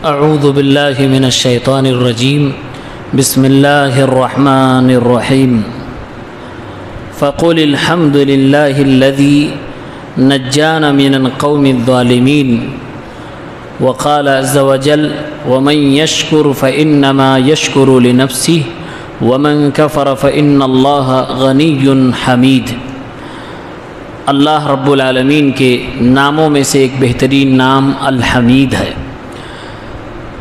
اعوذ باللہ من الشیطان الرجیم بسم اللہ الرحمن الرحیم فقل الحمد للہ الذی نجانا من القوم الظالمین وقال عز وجل ومن يشكر فإنما يشكر لنفسه ومن كفر فإن الله غنی حمید۔ اللہ رب العالمین کے ناموں میں سے ایک بہترین نام الحمید ہے۔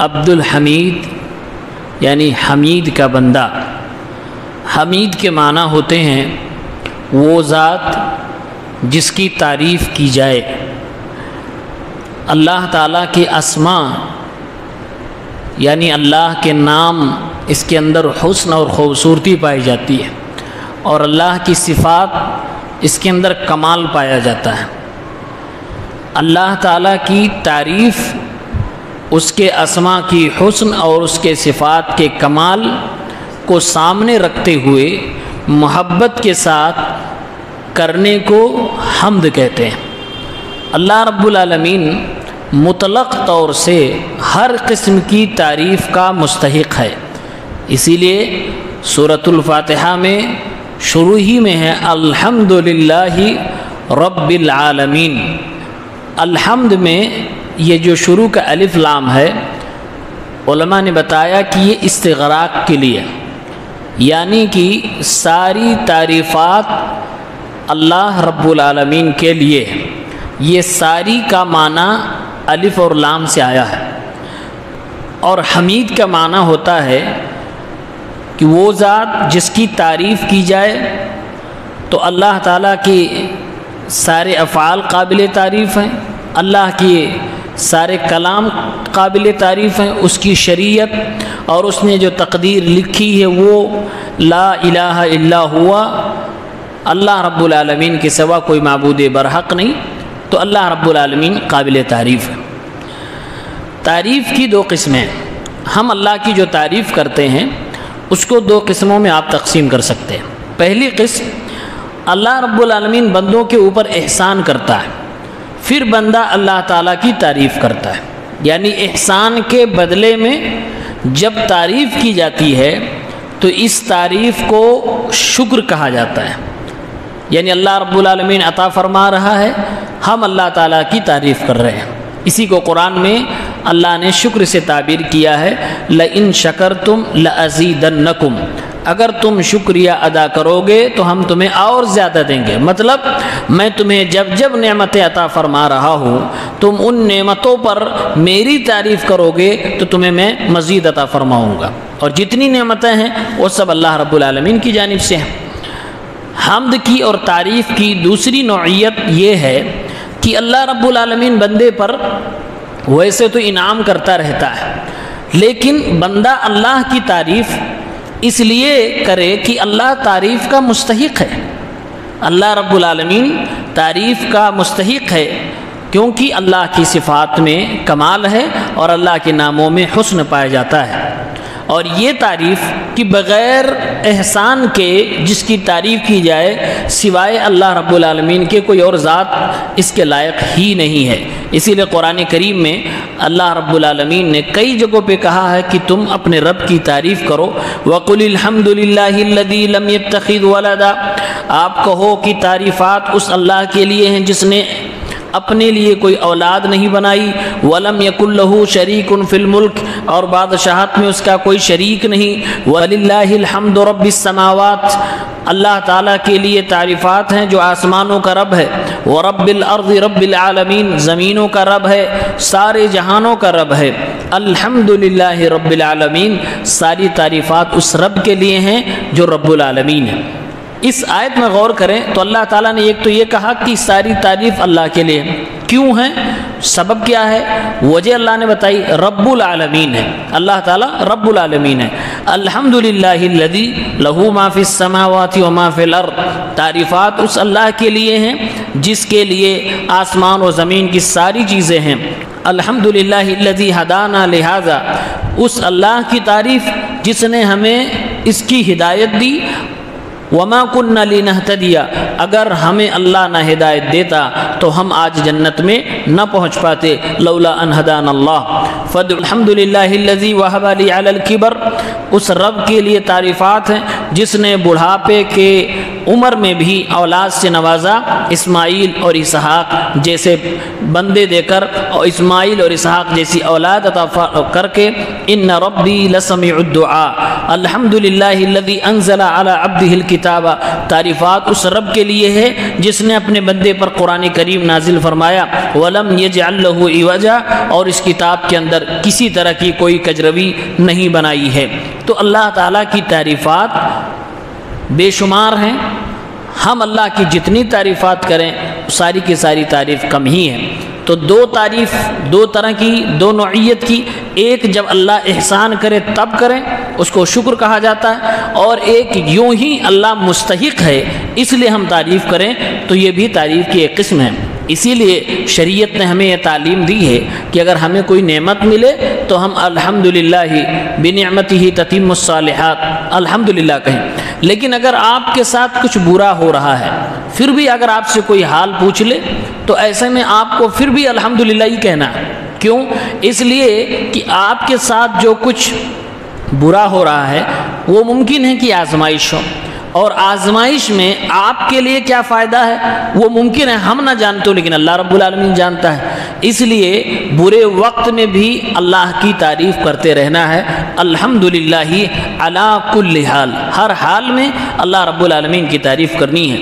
عبد الحمید یعنی حمید کا بندہ۔ حمید کے معنی ہوتے ہیں وہ ذات جس کی تعریف کی جائے۔ اللہ تعالیٰ کے اسماء یعنی اللہ کے نام، اس کے اندر حسن اور خوبصورتی پائی جاتی ہے، اور اللہ کی صفات اس کے اندر کمال پایا جاتا ہے۔ اللہ تعالیٰ کی تعریف اس کے اسماء کی حسن اور اس کے صفات کے کمال کو سامنے رکھتے ہوئے محبت کے ساتھ کرنے کو حمد کہتے ہیں۔ اللہ رب العالمین مطلق طور سے ہر قسم کی تعریف کا مستحق ہے، اسی لیے سورۃ الفاتحہ میں شروع ہی میں ہے الحمد للہ رب العالمین۔ الحمد میں یہ جو شروع کا الف لام ہے، علماء نے بتایا کہ یہ استغراق کے لیے، یعنی کہ ساری تعریفات اللہ رب العالمین کے لیے۔ یہ ساری کا معنی الف اور لام سے آیا ہے، اور حمید کا معنی ہوتا ہے کہ وہ ذات جس کی تعریف کی جائے، تو اللہ تعالیٰ کی سارے افعال قابل تعریف ہیں، اللہ کی سارے کلام قابل تعریف ہیں، اس کی شریعت اور اس نے جو تقدیر لکھی ہے وہ لا الہ الا ہوا، اللہ رب العالمین کے سوا کوئی معبود برحق نہیں، تو اللہ رب العالمین قابل تعریف ہے۔ تعریف کی دو قسمیں، ہم اللہ کی جو تعریف کرتے ہیں اس کو دو قسموں میں آپ تقسیم کر سکتے ہیں۔ پہلی قسم، اللہ رب العالمین بندوں کے اوپر احسان کرتا ہے، پھر بندہ اللہ تعالیٰ کی تعریف کرتا ہے، یعنی احسان کے بدلے میں جب تعریف کی جاتی ہے تو اس تعریف کو شکر کہا جاتا ہے، یعنی اللہ رب العالمین عطا فرما رہا ہے، ہم اللہ تعالیٰ کی تعریف کر رہے ہیں۔ اسی کو قرآن میں اللہ نے شکر سے تعبیر کیا ہے لَإِن شَكَرْتُمْ لَأَزِيدَنَّكُمْ، اگر تم شکریہ ادا کرو گے تو ہم تمہیں اور زیادہ دیں گے۔ مطلب میں تمہیں جب جب نعمتیں عطا فرما رہا ہوں، تم ان نعمتوں پر میری تعریف کرو گے تو تمہیں میں مزید عطا فرماؤں گا، اور جتنی نعمتیں ہیں وہ سب اللہ رب العالمین کی جانب سے ہیں۔ حمد کی اور تعریف کی دوسری نوعیت یہ ہے کہ اللہ رب العالمین بندے پر ویسے تو انعام کرتا رہتا ہے، لیکن بندہ اللہ کی تعریف اس لیے کرے کہ اللہ تعریف کا مستحق ہے۔ اللہ رب العالمین تعریف کا مستحق ہے کیونکہ اللہ کی صفات میں کمال ہے اور اللہ کے ناموں میں حسن پایا جاتا ہے، اور یہ تعریف کہ بغیر احسان کے جس کی تعریف کی جائے سوائے اللہ رب العالمین کے کوئی اور ذات اس کے لائق ہی نہیں ہے۔ اسی لیے قرآن کریم میں اللہ رب العالمین نے کئی جگہوں پہ کہا ہے کہ تم اپنے رب کی تعریف کرو۔ وَقُلِ الْحَمْدُ لِلَّهِ الَّذِي لَمْ يَتَّخِذْ وَلَدًا، آپ کہو کہ تعریفات اس اللہ کے لیے ہیں جس نے اپنے لیے کوئی اولاد نہیں بنائی، وَلَمْ يَكُنْ لَهُ شَرِيكٌ فِي الْمُلْكِ، اور بادشاہت میں اس کا کوئی شریک نہیں۔ وَلِلَّهِ الْحَمْدُ رَبِّ السَّمَاوَاتِ، اللہ تعالیٰ کے لیے تعریفات ہیں جو آسمانوں کا رب ہے، وَرَبِّ الْأَرْضِ رَبِّ الْعَالَمِينَ، زمینوں کا رب ہے، سارے جہانوں کا رب ہے۔ الحمدللہ رب العالمین، ساری تعریفات اس رب کے لیے ہیں جو رب العالمین ہے۔ اس آیت میں غور کریں تو اللہ تعالیٰ نے ایک تو یہ کہا کہ ساری تعریف اللہ کے لیے، کیوں ہے، سبب کیا ہے، وجہ اللہ نے بتائی، رب العالمین ہے، اللہ تعالیٰ رب العالمین ہے۔ الحمدللہ الذی لہ ما فی السماوات و ما فی الارض، تعریفات اس اللہ کے لیے ہیں جس کے لیے آسمان و زمین کی ساری چیزیں ہیں۔ الحمدللہ الذی ہدانا لہذا، اس اللہ کی تعریف جس نے ہمیں اس کی ہدایت دی۔ وما كنا لنهتدي، اگر ہمیں اللہ نہ ہدایت دیتا تو ہم آج جنت میں نہ پہنچ پاتے، لولا ان ہدانا اللہ۔ فد الحمدللہ الذی وہب لی علی الکبر، اس رب کے لیے تعریفات ہیں جس نے بڑھاپے کے عمر میں بھی اولاد سے نوازا، اسماعیل اور اسحاق جیسے بندے دے کر، اور اسماعیل اور اسحاق جیسی اولاد عطا کر کے۔ ان ربی لسمیع الدعاء الحمدللہ الذی انزل علی عبدہ الکتاب، تعریفات اس رب کے لیے ہے جس نے اپنے بندے پر قرآن کریم نازل فرمایا، ولم یجعل لہ عوجا، اور اس کتاب کے اندر کسی طرح کی کوئی کجروی نہیں بنائی ہے۔ تو اللہ تعالیٰ کی تعریفات بے شمار ہیں، ہم اللہ کی جتنی تعریفات کریں ساری کی ساری تعریف کم ہی ہے۔ تو دو تعریف دو طرح کی، دو نوعیت کی، ایک جب اللہ احسان کرے تب کریں، اس کو شکر کہا جاتا ہے، اور ایک یوں ہی اللہ مستحق ہے اس لیے ہم تعریف کریں، تو یہ بھی تعریف کی ایک قسم ہے۔ اسی لیے شریعت نے ہمیں یہ تعلیم دی ہے کہ اگر ہمیں کوئی نعمت ملے تو ہم الحمدللہ بنعمتہ تتم الصالحات الحمدللہ کہیں، لیکن اگر آپ کے ساتھ کچھ برا ہو رہا ہے پھر بھی اگر آپ سے کوئی حال پوچھ لے تو ایسے میں آپ کو پھر بھی الحمدللہ ہی کہنا ہے۔ کیوں؟ اس لیے کہ آپ کے ساتھ جو کچھ برا ہو رہا ہے وہ ممکن ہے کہ آزمائش ہو، اور آزمائش میں آپ کے لیے کیا فائدہ ہے وہ ممکن ہے ہم نہ جانتے ہو، لیکن اللہ رب العالمین جانتا ہے۔ اس لیے برے وقت میں بھی اللہ کی تعریف کرتے رہنا ہے، الحمدللہ علی کل حال، ہر حال میں اللہ رب العالمین کی تعریف کرنی ہے۔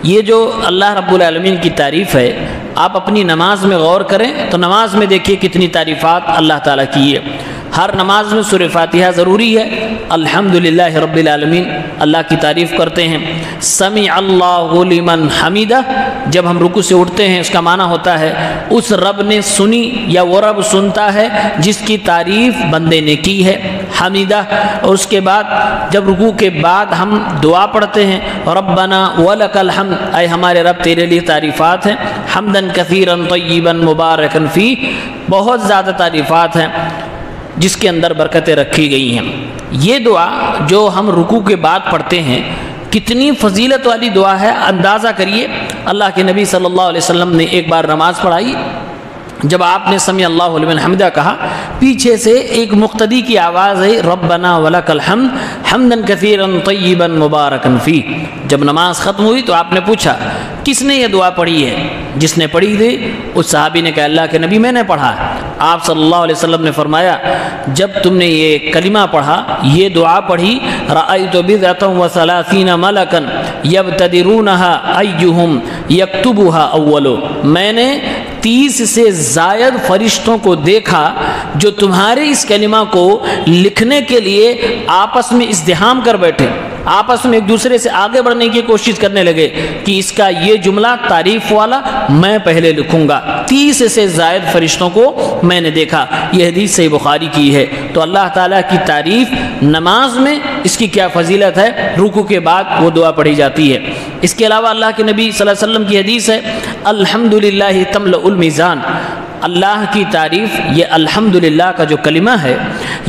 یہ جو اللہ رب العالمین کی تعریف ہے، آپ اپنی نماز میں غور کریں تو نماز میں دیکھیے کتنی تعریفات اللہ تعالیٰ کی ہے۔ ہر نماز میں سورہ فاتحہ ضروری ہے، الحمدللہ رب العالمین اللہ کی تعریف کرتے ہیں۔ سمع اللہ لمن حمیدہ، جب ہم رکوع سے اٹھتے ہیں اس کا معنی ہوتا ہے اس رب نے سنی، یا وہ رب سنتا ہے جس کی تعریف بندے نے کی ہے، حمیدہ۔ اور اس کے بعد جب رکوع کے بعد ہم دعا پڑھتے ہیں ربنا ولک الحمد، اے ہمارے رب تیرے لیے تعریفات ہیں، حمدن کثیرا طیبا مبارکا فیہ، بہت زیادہ تعریفات ہیں جس کے اندر برکتیں رکھی گئی ہیں۔ یہ دعا جو ہم رکوع کے بعد پڑھتے ہیں کتنی فضیلت والی دعا ہے، اندازہ کریے۔ اللہ کے نبی صلی اللہ علیہ وسلم نے ایک بار نماز پڑھائی، جب آپ نے سمیع اللہ لمن حمدہ کہا، پیچھے سے ایک مقتدی کی آواز ہے ربنا ولک الحمد حمدا کثیرا طیبا مبارکا فیہ۔ جب نماز ختم ہوئی تو آپ نے پوچھا کس نے یہ دعا پڑھی ہے؟ جس نے پڑھی تھی اس صحابی نے کہا اللہ کے نبی میں نے پڑھا۔ آپ صلی اللہ علیہ وسلم نے فرمایا جب تم نے یہ کلمہ پڑھا، یہ دعا پڑھی، رأیت بضعۃ وثلاثین ملکا یبتدرونها ایہم یکتبها اول، میں نے 30 سے زائد فرشتوں کو دیکھا جو تمہارے اس کلمہ کو لکھنے کے لیے آپس میں ازدحام کر بیٹھے، آپس میں ایک دوسرے سے آگے بڑھنے کی کوشش کرنے لگے کہ اس کا یہ جملہ تعریف والا میں پہلے لکھوں گا۔ 30 سے زائد فرشتوں کو میں نے دیکھا۔ یہ حدیث صحیح بخاری کی ہے۔ تو اللہ تعالیٰ کی تعریف نماز میں اس کی کیا فضیلت ہے، رکوع کے بعد وہ دعا پڑھی جاتی ہے۔ اس کے علاوہ اللہ کے نبی صلی اللہ علیہ وسلم کی حدیث ہے الحمدللہ تملأ المیزان، اللہ کی تعریف، یہ الحمدللہ کا جو کلمہ ہے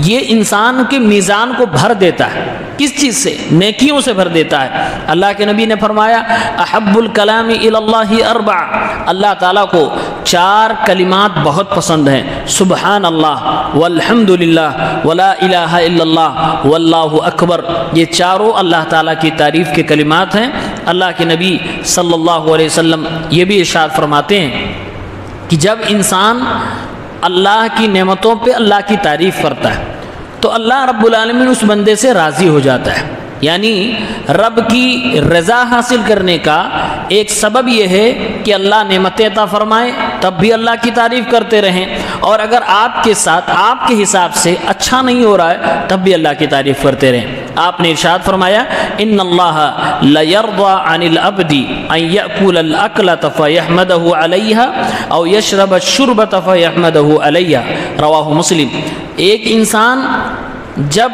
یہ انسان کے میزان کو بھر دیتا ہے۔ کس چیز سے؟ نیکیوں سے بھر دیتا ہے۔ اللہ کے نبی نے فرمایا احب الکلام الی اللہ اربع، اللہ تعالیٰ کو 4 کلمات بہت پسند ہیں، سبحان اللہ والحمدللہ ولا الہ الا اللہ واللہ اکبر، یہ چاروں اللہ تعالیٰ کی تعریف کے کلمات ہیں۔ اللہ کے نبی صلی اللہ علیہ وسلم یہ بھی ارشاد فرماتے ہیں کہ جب انسان اللہ کی نعمتوں پہ اللہ کی تعریف کرتا ہے تو اللہ رب العالمین اس بندے سے راضی ہو جاتا ہے۔ یعنی رب کی رضا حاصل کرنے کا ایک سبب یہ ہے کہ اللہ نعمتیں عطا فرمائے، تب بھی اللہ کی تعریف کرتے رہیں، اور اگر آپ کے ساتھ آپ کے حساب سے اچھا نہیں ہو رہا ہے تب بھی اللہ کی تعریف کرتے رہیں۔ آپ نے ارشاد فرمایا ان اللہ لیرضى عن العبد ان یأکل الاکلۃ فیحمدہ علیہا او یشرب الشربۃ فیحمدہ علیہا، رواہ مسلم۔ ایک انسان جب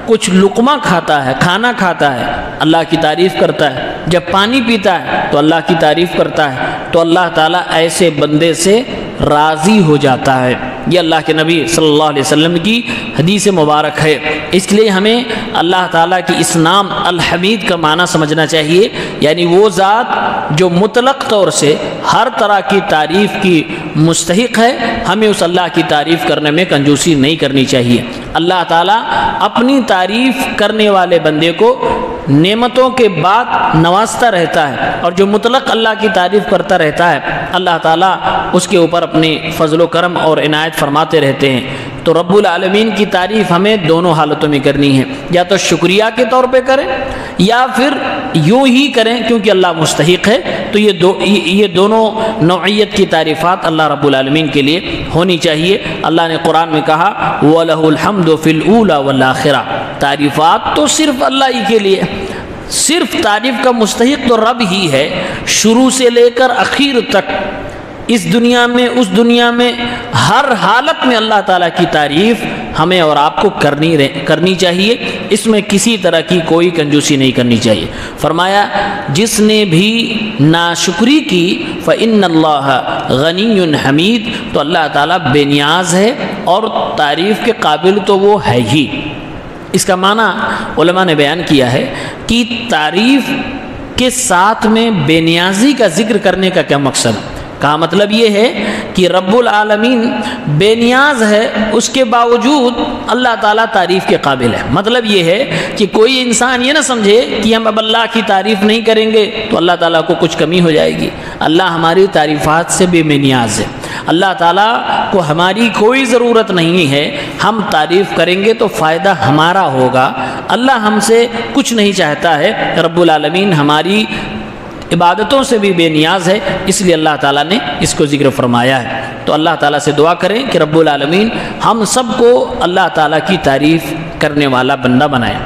کچھ لقمہ کھاتا ہے، کھانا کھاتا ہے، اللہ کی تعریف کرتا ہے، جب پانی پیتا ہے تو اللہ کی تعریف کرتا ہے، تو اللہ تعالیٰ ایسے بندے سے راضی ہو جاتا ہے۔ یہ اللہ کے نبی صلی اللہ علیہ وسلم کی حدیث مبارک ہے۔ اس لیے ہمیں اللہ تعالیٰ کی اس نام الحمید کا معنی سمجھنا چاہیے، یعنی وہ ذات جو مطلق طور سے ہر طرح کی تعریف کی مستحق ہے، ہمیں اس اللہ کی تعریف کرنے میں کنجوسی نہیں کرنی چاہیے۔ اللہ تعالیٰ اپنی تعریف کرنے والے بندے کو نعمتوں کے بعد نوازتا رہتا ہے، اور جو مطلق اللہ کی تعریف کرتا رہتا ہے اللہ تعالیٰ اس کے اوپر اپنی فضل و کرم اور عنایت فرماتے رہتے ہیں۔ تو رب العالمین کی تعریف ہمیں دونوں حالتوں میں کرنی ہے، یا تو شکریہ کے طور پہ کریں یا پھر یوں ہی کریں کیونکہ اللہ مستحق ہے۔ تو یہ دونوں نوعیت کی تعریفات اللہ رب العالمین کے لیے ہونی چاہیے۔ اللہ نے قرآن میں کہا وَلَهُ الْحَمْدُ فِي الْأُولَى وَالْآخِرَةِ، تعریفات تو صرف اللہ ہی کے لیے، صرف تعریف کا مستحق تو رب ہی ہے، شروع سے لے کر اخیر تک، اس دنیا میں اس دنیا میں ہر حالت میں اللہ تعالیٰ کی تعریف ہمیں اور آپ کو کرنی چاہیے، اس میں کسی طرح کی کوئی کنجوسی نہیں کرنی چاہیے۔ فرمایا جس نے بھی ناشکری کی فإن اللہ غنی حمید، تو اللہ تعالیٰ بے نیاز ہے اور تعریف کے قابل تو وہ ہے ہی۔ اس کا معنی علماء نے بیان کیا ہے کہ تعریف کے ساتھ میں بے نیازی کا ذکر کرنے کا کیا مقصد ہے؟ کا مطلب یہ ہے کہ رب العالمین بے نیاز ہے، اس کے باوجود اللہ تعالیٰ تعریف کے قابل ہے۔ مطلب یہ ہے کہ کوئی انسان یہ نہ سمجھے کہ ہم اب اللہ کی تعریف نہیں کریں گے تو اللہ تعالیٰ کو کچھ کمی ہو جائے گی۔ اللہ ہماری تعریفات سے بے نیاز ہے، اللہ تعالیٰ کو ہماری کوئی ضرورت نہیں ہے، ہم تعریف کریں گے تو فائدہ ہمارا ہوگا۔ اللہ ہم سے کچھ نہیں چاہتا ہے، رب العالمین ہماری عبادتوں سے بھی بے نیاز ہے، اس لیے اللہ تعالیٰ نے اس کو ذکر فرمایا ہے۔ تو اللہ تعالیٰ سے دعا کریں کہ رب العالمین ہم سب کو اللہ تعالیٰ کی تعریف کرنے والا بندہ بنائے۔